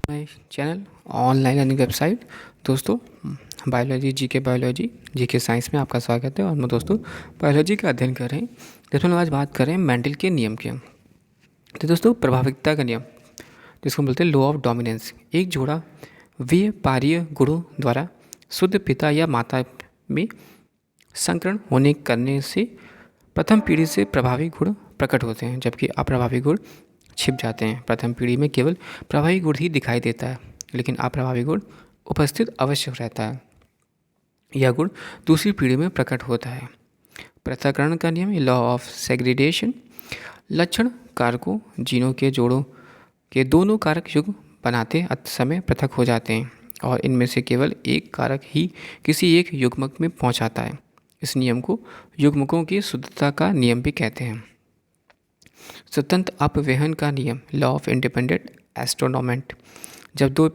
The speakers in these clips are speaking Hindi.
My channel online learning website. दोस्तों, बायोलॉजी जीके साइंस में आपका स्वागत है। और हम दोस्तों बायोलॉजी का अध्ययन कर रहे हैं, जिसमें हम आज बात कर रहे हैं मेंडल के नियम के। तो दोस्तों, प्रभाविकता का नियम, जिसको बोलते हैं लॉ ऑफ डोमिनेंस, एक जोड़ा व्यापारीय गुणों द्वारा शुद्ध पिता या माता में संकरण होने करने से प्रथम पीढ़ी से प्रभावी गुण प्रकट होते हैं, जबकि अप्रभावी गुण छिप जाते हैं। प्रथम पीढ़ी में केवल प्रभावी गुण ही दिखाई देता है, लेकिन अप्रभावी गुण उपस्थित अवश्य रहता है। यह गुण दूसरी पीढ़ी में प्रकट होता है। पृथक्करण का नियम, लॉ ऑफ सेग्रीगेशन, लक्षण कारकों जीनों के जोड़ों के दोनों कारक युग्म बनाते समय पृथक हो जाते हैं और इनमें से केवल एक कारक ही किसी एक युग्मक में पहुंचाता है। इस नियम को युग्मकों की शुद्धता का नियम भी कहते हैं। स्वतंत्र अपवहन का नियम, लॉ ऑफ इंडिपेंडेंट एस्ट्रोनॉमेंट, जब दो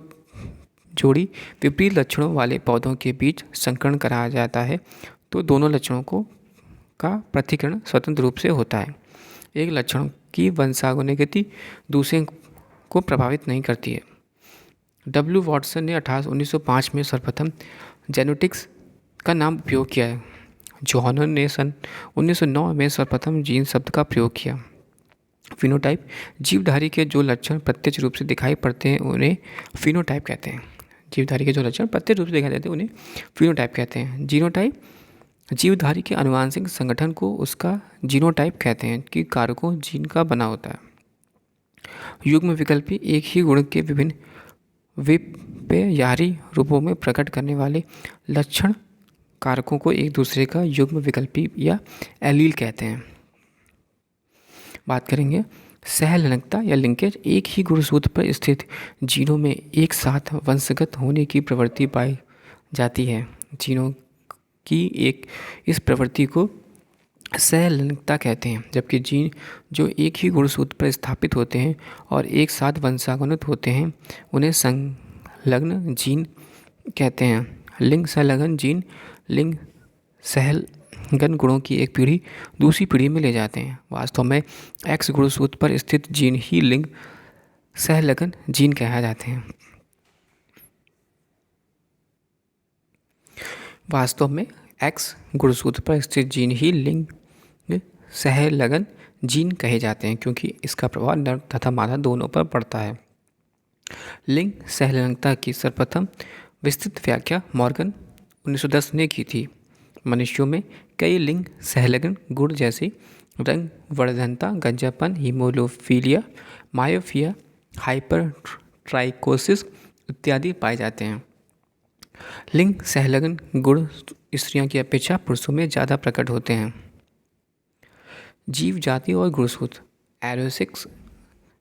जोड़ी विपरीत लक्षणों वाले पौधों के बीच संकरण कराया जाता है तो दोनों लक्षणों का पृथक्करण स्वतंत्र रूप से होता है। एक लक्षण की वंशानुगति दूसरे को प्रभावित नहीं करती है। डब्ल्यू वॉटसन ने 1905 में सर्वप्रथम जेनेटिक्स का नाम उपयोग किया है। जॉनर ने सन 1909 में सर्वप्रथम जीन शब्द का प्रयोग किया। फिनोटाइप, जीवधारी के जो लक्षण प्रत्यक्ष रूप से दिखाई पड़ते हैं उन्हें फिनोटाइप कहते हैं। जीवधारी के जो लक्षण प्रत्यक्ष रूप से दिखाई देते हैं उन्हें फिनोटाइप कहते हैं। जीनोटाइप, जीवधारी के आनुवंशिक संगठन को उसका जीनोटाइप कहते हैं कि कारकों जीन का बना होता है। युग्म विकल्पी, एक ही गुण के विभिन्न विपर्यायी रूपों में प्रकट करने वाले लक्षण कारकों को एक दूसरे का युग्म विकल्पी या एलील कहते हैं। बात करेंगे सहलंघनता या लिंकेज, एक ही गुणसूत्र पर स्थित जीनों में एक साथ वंशगत होने की प्रवृत्ति पाई जाती है। जीनों की इस प्रवृत्ति को सहलंघनता कहते हैं, जबकि जीन जो एक ही गुणसूत्र पर स्थापित होते हैं और एक साथ वंशानुगत होते हैं उन्हें संलग्न जीन कहते हैं। लिंग संलग्न जीन लिंग सहलंघन गुणों की एक पीढ़ी दूसरी पीढ़ी में ले जाते हैं। वास्तव में एक्स गुणसूत्र पर स्थित जीन ही लिंग सहलंघन जीन कहा जाते हैं। वास्तव में एक्स गुणसूत्र पर स्थित जीन ही लिंग सहलंघन जीन कहे जाते हैं, क्योंकि इसका प्रभाव नर तथा मादा दोनों पर पड़ता है। लिंग सहलंघनता की सर्वप्रथम विस्तृत व्याख्या मॉर्गन 1910 ने की थी। मनुष्यों में कई लिंग सहलंघन गुण जैसे रंग वर्धनता, गंजापन, हीमोफीलिया, मायोफिया, हाइपरट्राइकोसिस इत्यादि पाए जाते हैं। लिंग सहलंघन गुण स्त्रियों की अपेक्षा पुरुषों में ज़्यादा प्रकट होते हैं। जीव जाति और गुणसूत्र, एरोसिक्स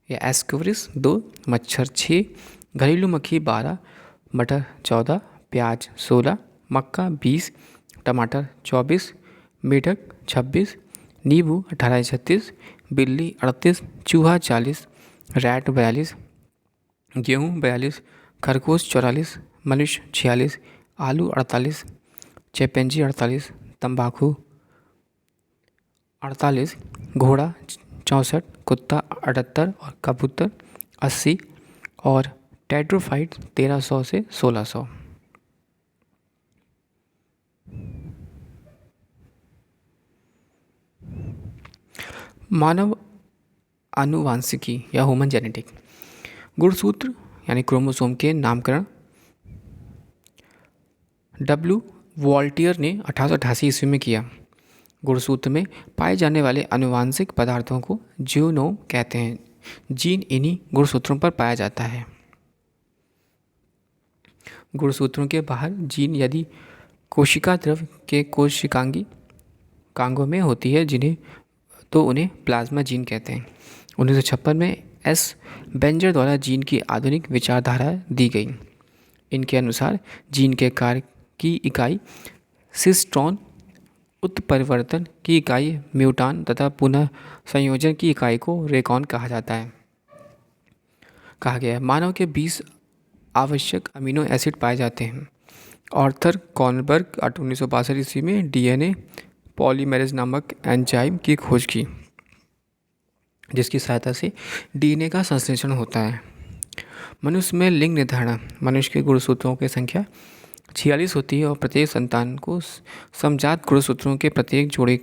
या एस्क्वरिस 2, मच्छर 6, घरेलू मक्खी 12, मटर 14, प्याज 16, मक्का 20, टमाटर 24, मेढक 26, नींबू 1836, बिल्ली 38, चूहा 40, रैट 42, गेहूँ 42, खरगोश 44, मनुष्य 46, आलू 48, चिंपैंजी 48, तंबाकू 48, घोड़ा 64, कुत्ता 78 और कबूतर 80 और टेट्रोफाइट 1300 से 1600। मानव आनुवांशिकी या ह्यूमन जेनेटिक, गुणसूत्र यानी क्रोमोसोम के नामकरण डब्ल्यू वॉल्टियर ने 1888 ईस्वी में किया। गुणसूत्र में पाए जाने वाले आनुवांशिक पदार्थों को जीनोम कहते हैं। जीन इन्हीं गुणसूत्रों पर पाया जाता है। गुणसूत्रों के बाहर जीन यदि कोशिका द्रव के कोशिकांगी कांगों में होती है तो उन्हें प्लाज्मा जीन कहते हैं। 1956 में एस बेंजर द्वारा जीन की आधुनिक विचारधारा दी गई। इनके अनुसार जीन के कार्य की इकाई सिस्ट्रॉन, उत्परिवर्तन की इकाई म्यूटान तथा पुनः संयोजन की इकाई को रेकॉन कहा जाता है। कहा गया है मानव के 20 आवश्यक अमीनो एसिड पाए जाते हैं। आर्थर कॉनबर्ग 1962 ईस्वी में डीएनए पॉलीमेरेज नामक एंजाइम की खोज की, जिसकी सहायता से डीएनए का संश्लेषण होता है। मनुष्य में लिंग निर्धारण, मनुष्य के गुणसूत्रों की संख्या 46 होती है और प्रत्येक संतान को समजात गुणसूत्रों के प्रत्येक जोड़े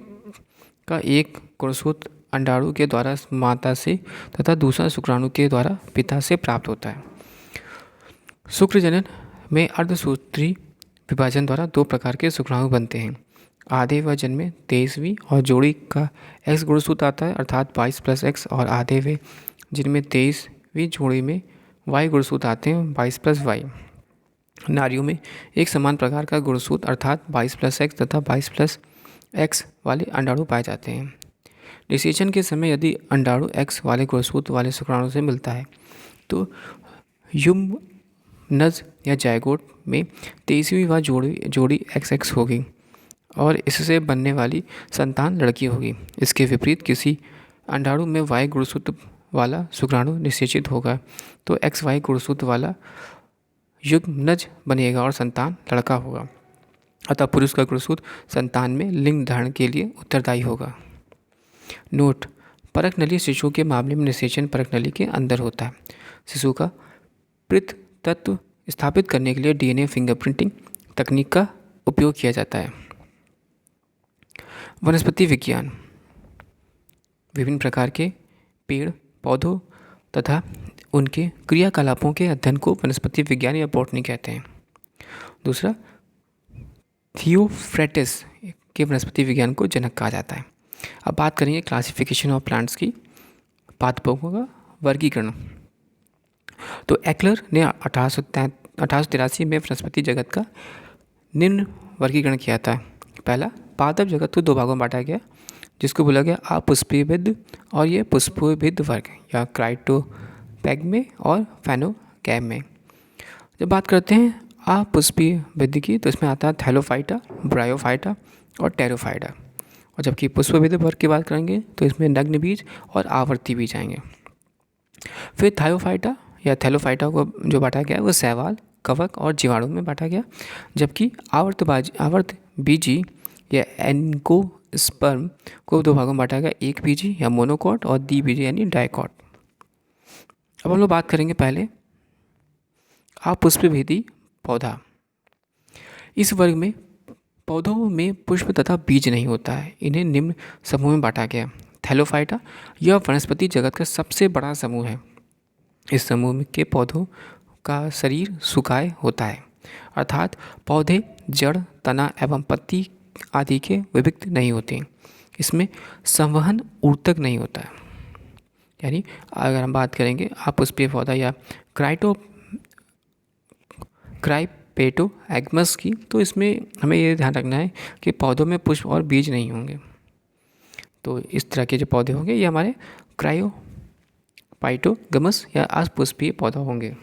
का एक गुणसूत्र अंडाणु के द्वारा माता से तथा दूसरा शुक्राणु के द्वारा पिता से प्राप्त होता है। शुक्रजनन में अर्धसूत्री विभाजन द्वारा दो प्रकार के शुक्राणु बनते हैं। आधे व जन्म में 23वीं और जोड़ी का एक्स गुणसूत्र आता है अर्थात 22 + x, और आधे वे जिनमें 23वीं जोड़ी में y गुणसूत्र आते हैं 22 + y। नारियों में एक समान प्रकार का गुणसूत्र अर्थात 22 + x तथा 22 + x वाले अंडाणु पाए जाते हैं। निषेचन के समय यदि अंडाणु x वाले गुणसूत्र वाले शुक्राणु से मिलता है तो युग्मनज या जायगोट में 23वीं व जोड़ी XX होगी और इससे बनने वाली संतान लड़की होगी। इसके विपरीत किसी अंडाणु में Y गुणसूत्र वाला शुक्राणु निषेचित होगा तो XY गुणसूत्र वाला युग्मनज बनेगा और संतान लड़का होगा। अतः पुरुष का गुणसूत्र संतान में लिंग धारण के लिए उत्तरदायी होगा। नोट: परक नली शिशु के मामले में निषेचन परक नली के अंदर होता है। शिशु का पृथ तत्व स्थापित करने के लिए DNA फिंगरप्रिंटिंग तकनीक का उपयोग किया जाता है। वनस्पति विज्ञान: विभिन्न प्रकार के पेड़ पौधों तथा उनके क्रियाकलापों के अध्ययन को वनस्पति विज्ञान या बॉटनी कहते हैं। दूसरा, थियोफ्रेटिस के वनस्पति विज्ञान को जनक कहा जाता है। अब बात करेंगे क्लासिफिकेशन ऑफ प्लांट्स की, पादपों का वर्गीकरण। तो एक्लर ने 1883 में वनस्पति जगत का निम्न वर्गीकरण किया था। पहला, पादप जगत को दो भागों में बांटा गया जिसको बोला गया अपुष्पीयभिद और ये पुष्पीयभिद वर्ग या क्राइटोपैगमे और फेनोकैमे। जब बात करते हैं अपुष्पीयभिद की तो इसमें आता है थैलोफाइटा, ब्रायोफाइटा और टेरोफाइटा, और जबकि पुष्पीयभिद वर्ग की बात करेंगे तो इसमें नग्न बीज और आवर्ती बीज आएंगे। फिर थायोफाइटा या थैलोफाइटा को जो बांटा गया वो शैवाल, कवक और जीवाणु में बांटा गया, जबकि आवर्त बीजी या एंजियोस्पर्म को दो भागों में बांटा गया, एक बीजी या मोनोकॉट और द्विबीजी यानी डाइकॉट। अब हम लोग बात करेंगे पहले अपुष्पीयभिदी पौधा। इस वर्ग में पौधों में पुष्प तथा बीज नहीं होता है। इन्हें निम्न समूह में बांटा गया। थैलोफाइटा यह वनस्पति जगत का सबसे बड़ा समूह है। इस समूह के पौधों का शरीर सुकाय होता है अर्थात पौधे जड़, तना एवं पत्ती आदि के विभक्त नहीं होते। इसमें संवहन ऊतक नहीं होता है। यानी अगर हम बात करेंगे अपुष्पीय पौधा या क्राइपेटोएगमस की, तो इसमें हमें ये ध्यान रखना है कि पौधों में पुष्प और बीज नहीं होंगे। तो इस तरह के जो पौधे होंगे ये हमारे क्राइयोपाइटोगमस या अपुष्पीय पौधा होंगे।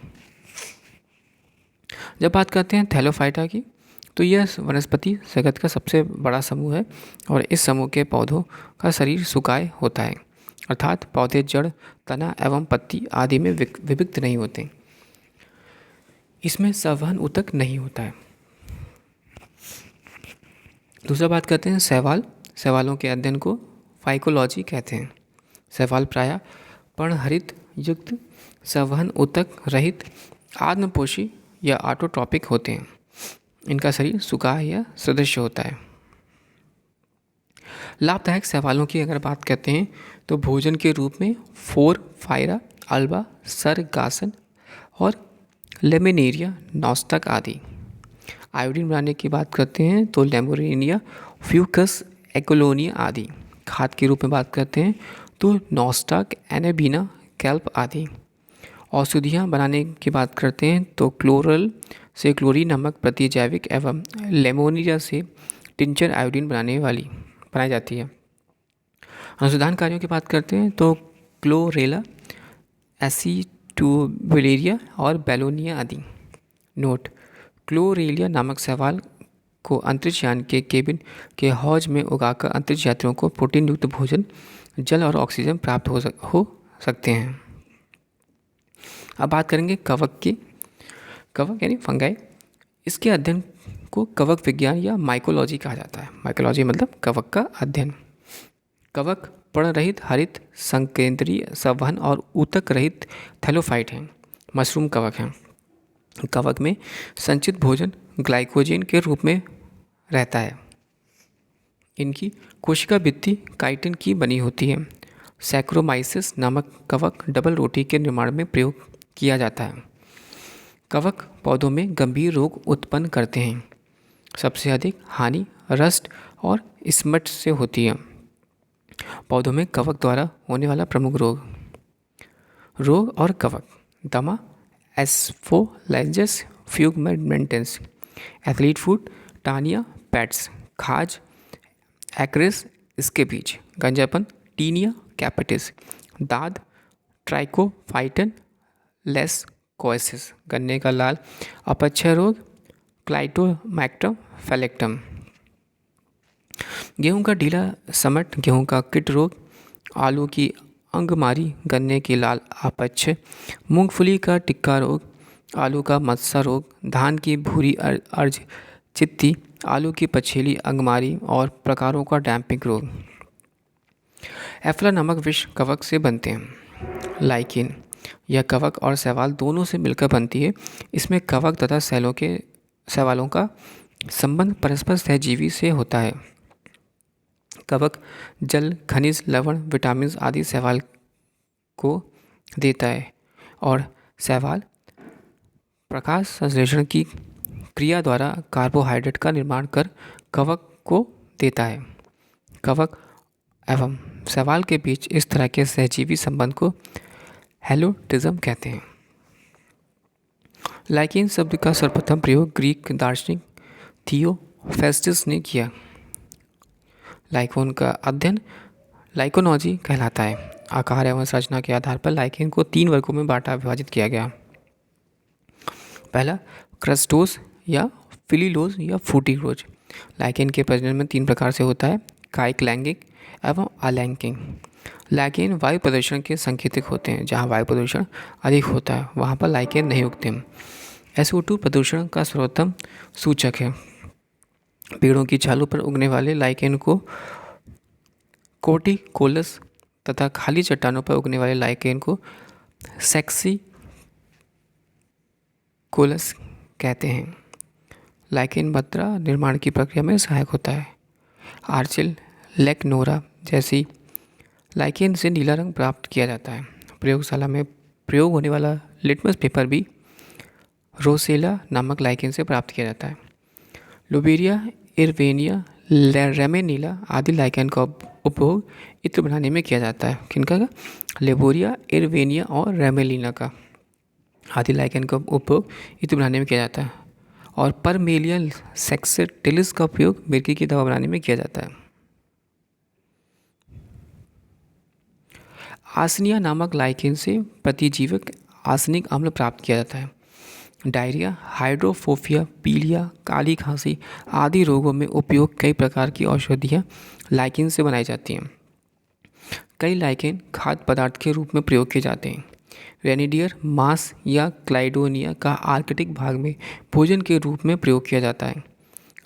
जब बात करते हैं थैलोफाइटा की, तो यह वनस्पति जगत का सबसे बड़ा समूह है और इस समूह के पौधों का शरीर सुकाय होता है अर्थात पौधे जड़, तना एवं पत्ती आदि में विभक्त नहीं होते। इसमें संवहन ऊतक नहीं होता है। दूसरा बात करते हैं शैवाल। शैवालों के अध्ययन को फाइकोलॉजी कहते हैं। शैवाल प्रायः पर्णहरित युक्त संवहन ऊतक रहित आत्मपोषी या ऑटोट्रॉपिक होते हैं। इनका शरीर सुकाय या सदृश होता है। लाभदायक शैवालों की अगर बात करते हैं तो भोजन के रूप में फोरफाइरा अल्बा, सरगासन और लेमिनेरिया नॉस्टक आदि। आयोडीन बनाने की बात करते हैं तो लेमोरेनिया, फ्यूकस एकोलोनिया आदि। खाद के रूप में बात करते हैं तो नॉस्टक, एनेबिना, कैल्प आदि। औषधियाँ बनाने की बात करते हैं तो क्लोरल से क्लोरीन नमक प्रतिजैविक एवं लेमोनिया से टिंचर आयोडीन बनाई जाती है। अनुसंधान कार्यों की बात करते हैं तो क्लोरेला, एसिटोब्यूलेरिया और बेलोनिया आदि। नोट: क्लोरेलिया नामक शैवाल को अंतरिक्ष यान के केबिन के हौज में उगाकर अंतरिक्ष यात्रियों को प्रोटीन युक्त भोजन, जल और ऑक्सीजन प्राप्त हो सकते हैं। अब बात करेंगे कवक की। कवक यानी फंगाई। इसके अध्ययन को कवक विज्ञान या माइकोलॉजी कहा जाता है। माइकोलॉजी मतलब कवक का अध्ययन। कवक पर्णरहित हरित संकेंद्रीय संवहन और ऊतक रहित थैलोफाइट हैं। मशरूम कवक हैं। कवक में संचित भोजन ग्लाइकोजन के रूप में रहता है। इनकी कोशिका भित्ति काइटिन की बनी होती है। सैक्रोमाइसिस नामक कवक डबल रोटी के निर्माण में प्रयोग किया जाता है। कवक पौधों में गंभीर रोग उत्पन्न करते हैं। सबसे अधिक हानि रस्ट और स्मट से होती है। पौधों में कवक द्वारा होने वाला प्रमुख रोग और कवक दमा, एस्फोलाइजस फ्यूगमेंटेंस, एथलीट फूट, टानिया पैट्स, खाज, एक्रिस इसके बीज, गंजापन, टीनिया कैपिटिस, दाद, ट्राइकोफाइटन लेस्कोसिस, गन्ने का लाल अपक्षय रोग, क्लाइटोमैक्टम फेलेक्टम, गेहूं का ढीला समट, गेहूं का कीट रोग, आलू की अंगमारी, गन्ने की लाल अपक्षय, मूंगफली का टिक्का रोग, आलू का मत्सा रोग, धान की भूरी अर्ज चित्ती, आलू की पछेली अंगमारी और प्रकारों का डैम्पिंग रोग। एफ्ला नामक विष कवक से बनते हैं। लाइकेन यह कवक और शैवाल दोनों से मिलकर बनती है। इसमें कवक तथा शैवालों का संबंध परस्पर सहजीवी से होता है। कवक जल, खनिज, लवण, विटामिन आदि शैवाल को देता है और शैवाल प्रकाश संश्लेषण की क्रिया द्वारा कार्बोहाइड्रेट का निर्माण कर कवक को देता है। कवक एवं शैवाल के बीच इस तरह के सहजीवी संबंध को हेलोटिज्म कहते हैं। लाइकेन शब्द का सर्वप्रथम प्रयोग ग्रीक दार्शनिक थियोफेस्टस ने किया। लाइकोन का अध्ययन लाइकोनॉजी कहलाता है। आकार एवं संरचना के आधार पर लाइकेन को 3 वर्गों में विभाजित किया गया। पहला क्रस्टोस या फिलीलोज या फूटीरोज। लाइकेन के प्रजनन में 3 प्रकार से होता है, कायिक, लैंगिक एवं अलैंगिक। लाइकेन वायु प्रदूषण के संकेतिक होते हैं। जहाँ वायु प्रदूषण अधिक होता है वहाँ पर लाइकेन नहीं उगते। SO2 प्रदूषण का सर्वोत्तम सूचक है। पेड़ों की छालों पर उगने वाले लाइकेन को कोटिकोलस तथा खाली चट्टानों पर उगने वाले लाइकेन को सेक्सिकोलस कहते हैं। लाइकेन मद्रा निर्माण की प्रक्रिया में सहायक होता है। आर्चिल लेक्नोरा जैसी लाइकेन से नीला रंग प्राप्त किया जाता है। प्रयोगशाला में प्रयोग होने वाला लिटमस पेपर भी रोसेला नामक लाइकेन से प्राप्त किया जाता है। लुबेरिया, इरवेनिया, रेमेनिला आदि लाइकेन का उपयोग इत्र बनाने में किया जाता है। किनका का? लेबोरिया, इरवेनिया और रेमेलिना का आदि लाइकेन का उपयोग इत्र बनाने में किया जाता है। और परमेलिया सेक्सेटिलिस का उपयोग मिर्गी की दवा बनाने में किया जाता है। आसनिया नामक लाइकेन से प्रतिजीवक आसनिक अम्ल प्राप्त किया जाता है। डायरिया, हाइड्रोफोबिया, पीलिया, काली खांसी आदि रोगों में उपयोग कई प्रकार की औषधियाँ लाइकेन से बनाई जाती हैं। कई लाइकेन खाद्य पदार्थ के रूप में प्रयोग किए जाते हैं। रेनिडियर मांस या क्लाइडोनिया का आर्कटिक भाग में भोजन के रूप में प्रयोग किया जाता है।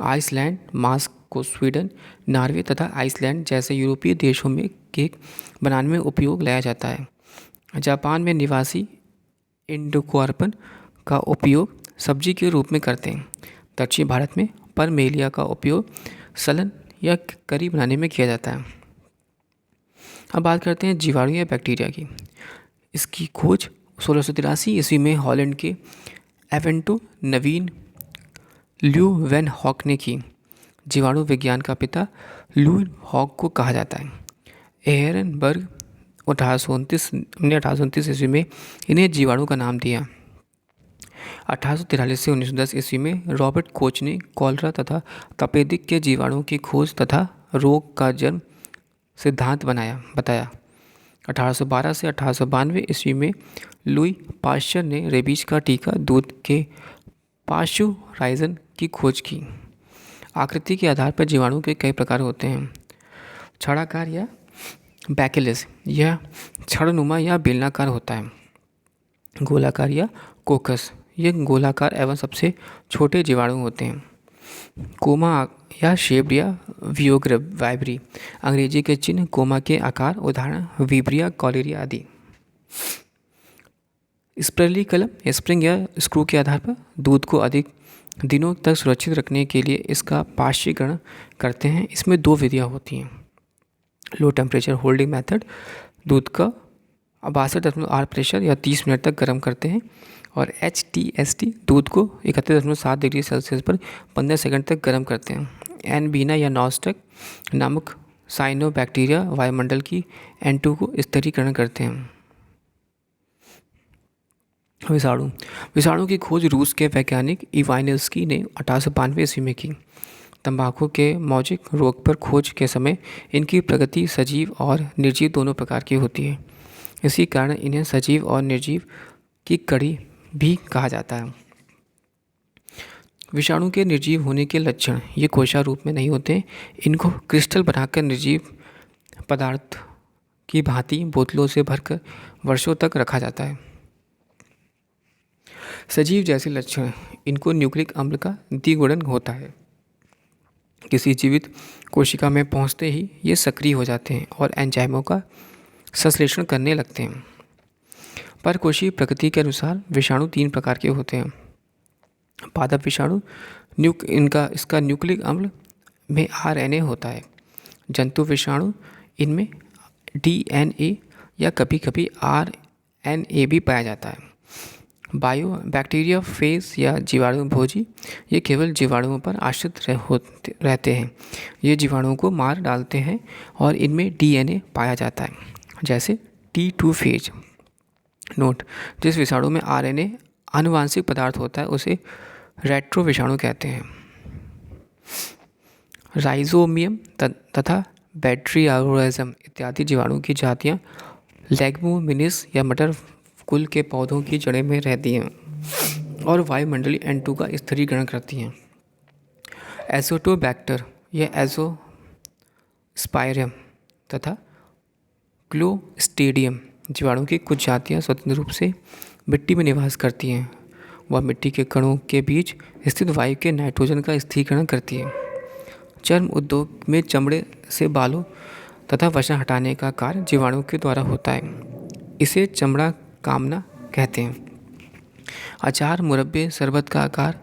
आइसलैंड मांस को स्वीडन, नॉर्वे तथा आइसलैंड जैसे यूरोपीय देशों में केक बनाने में उपयोग लाया जाता है। जापान में निवासी इंडोकार्पन का उपयोग सब्जी के रूप में करते हैं। दक्षिण भारत में परमेलिया का उपयोग सलन या करी बनाने में किया जाता है। अब बात करते हैं जीवाणु या बैक्टीरिया की। इसकी खोज 1683 ईस्वी में हॉलैंड के एवेंटो नवीन ल्यूवेनहॉक ने की। जीवाणु विज्ञान का पिता ल्यूवेनहॉक को कहा जाता है। एहरनबर्ग 1829 ईस्वी में इन्हें जीवाणु का नाम दिया। 1843 से 1910 ईस्वी में रॉबर्ट कोच ने कॉलरा तथा तपेदिक के जीवाणुओं की खोज तथा रोग का जन्म सिद्धांत बताया। 1812 से 1892 ईस्वी में लुई पाश्चर ने रेबीज का टीका दूध के पाश्चुराइजन की खोज की। आकृति के आधार पर जीवाणु के कई प्रकार होते हैं। छड़ाकार या बैकेलिस, यह छड़नुमा या बेलनाकार होता है। गोलाकार या कोकस, ये गोलाकार एवं सबसे छोटे जीवाणु होते हैं। कोमा या शेप्ड या वियोग्र वाइब्री, अंग्रेजी के चिन्ह कोमा के आकार, उदाहरण विब्रिया, कॉलेरिया आदि। स्प्रेली कलम या स्प्रिंग या स्क्रू के आधार पर दूध को अधिक दिनों तक सुरक्षित रखने के लिए इसका पाश्चीकरण करते हैं। इसमें 2 विधियाँ होती हैं। लो टेम्परेचर होल्डिंग मेथड, दूध का 62.8 प्रेशर या 30 मिनट तक गर्म करते हैं, और HTST, दूध को 31.7 डिग्री सेल्सियस पर 15 सेकंड तक गर्म करते हैं। एनबीना या नॉस्टक नामक साइनोबैक्टीरिया वायुमंडल की N2 को स्थिरीकरण करते हैं। विषाणु की खोज रूस के वैज्ञानिक इवानिस्की ने 1892 ईस्वी में की। तंबाकू के मौजिक रोग पर खोज के समय इनकी प्रगति सजीव और निर्जीव दोनों प्रकार की होती है। इसी कारण इन्हें सजीव और निर्जीव की कड़ी भी कहा जाता है। विषाणु के निर्जीव होने के लक्षण, ये कोशा रूप में नहीं होते। इनको क्रिस्टल बनाकर निर्जीव पदार्थ की भांति बोतलों से भरकर वर्षों तक रखा जाता है। सजीव जैसे लक्षण, इनको न्यूक्लिक अम्ल का द्विगुणन होता है। किसी जीवित कोशिका में पहुंचते ही ये सक्रिय हो जाते हैं और एंजाइमों का संश्लेषण करने लगते हैं। परकोशीय प्रकृति के अनुसार विषाणु 3 प्रकार के होते हैं। पादप विषाणु, इसका न्यूक्लिक अम्ल में RNA होता है। जंतु विषाणु, इनमें DNA या कभी कभी RNA भी पाया जाता है। बैक्टीरिया फेज या जीवाणु भोजी, ये केवल जीवाणुओं पर आश्रित रहते हैं। ये जीवाणुओं को मार डालते हैं और इनमें DNA पाया जाता है, जैसे T2 फेज। नोट, जिस विषाणु में RNA आनुवांशिक पदार्थ होता है उसे रेट्रो विषाणु कहते हैं। राइजोमियम तथा बैक्टीरियोजम इत्यादि जीवाणु की जातियाँ लेग्युमिनिस या मटर कुल के पौधों की जड़ें में रहती हैं और वायुमंडलीय N2 का स्थिरीकरण करती हैं। एजोटोबैक्टर या एजोस्पायरियम तथा क्लोस्ट्रीडियम जीवाणु की कुछ जातियाँ स्वतंत्र रूप से मिट्टी में निवास करती हैं। वह मिट्टी के कणों के बीच स्थित वायु के नाइट्रोजन का स्थिरीकरण करती है। चर्म उद्योग में चमड़े से बालों तथा वसा हटाने का कार्य जीवाणु के द्वारा होता है। इसे चमड़ा कामना कहते हैं। अचार, मुरब्बे, शरबत का आकार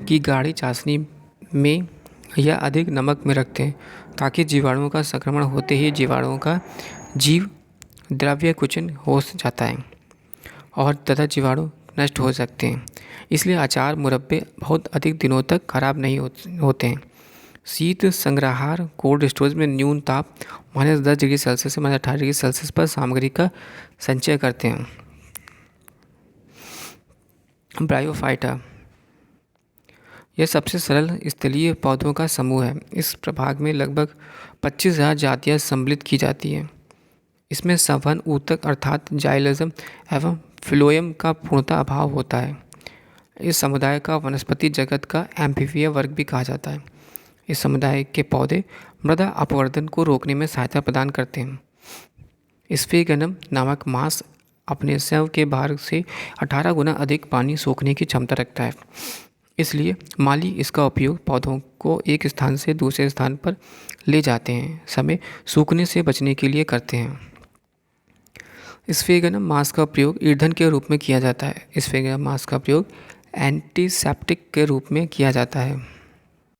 की गाढ़ी चाशनी में या अधिक नमक में रखते हैं ताकि जीवाणुओं का संक्रमण होते ही जीवाणुओं का जीव द्रव्यकुचन हो जाता है और तथा जीवाणु नष्ट हो सकते हैं। इसलिए अचार, मुरब्बे बहुत अधिक दिनों तक खराब नहीं होते हैं। शीत संग्रहार कोल्ड स्टोरेज में न्यून ताप -10 डिग्री सेल्सियस से -18 डिग्री सेल्सियस पर सामग्री का संचय करते हैं। ब्रायोफाइटा, यह सबसे सरल स्थलीय पौधों का समूह है। इस प्रभाग में लगभग 25,000 जातियाँ सम्मिलित की जाती हैं। इसमें संवहन ऊतक अर्थात जाइलम एवं फ्लोएम का पूर्णतः अभाव होता है। इस समुदाय का वनस्पति जगत का एम्फीबिया वर्ग भी कहा जाता है। इस समुदाय के पौधे मृदा अपवर्तन को रोकने में सहायता प्रदान करते हैं। स्फेगनम नामक मांस अपने स्व के भार से 18 गुना अधिक पानी सोखने की क्षमता रखता है। इसलिए माली इसका उपयोग पौधों को एक स्थान से दूसरे स्थान पर ले जाते हैं समय सूखने से बचने के लिए करते हैं। स्फेगनम मांस का प्रयोग ईंधन के रूप में किया जाता है। स्फेगनम मांस का प्रयोग एंटीसेप्टिक के रूप में किया जाता है।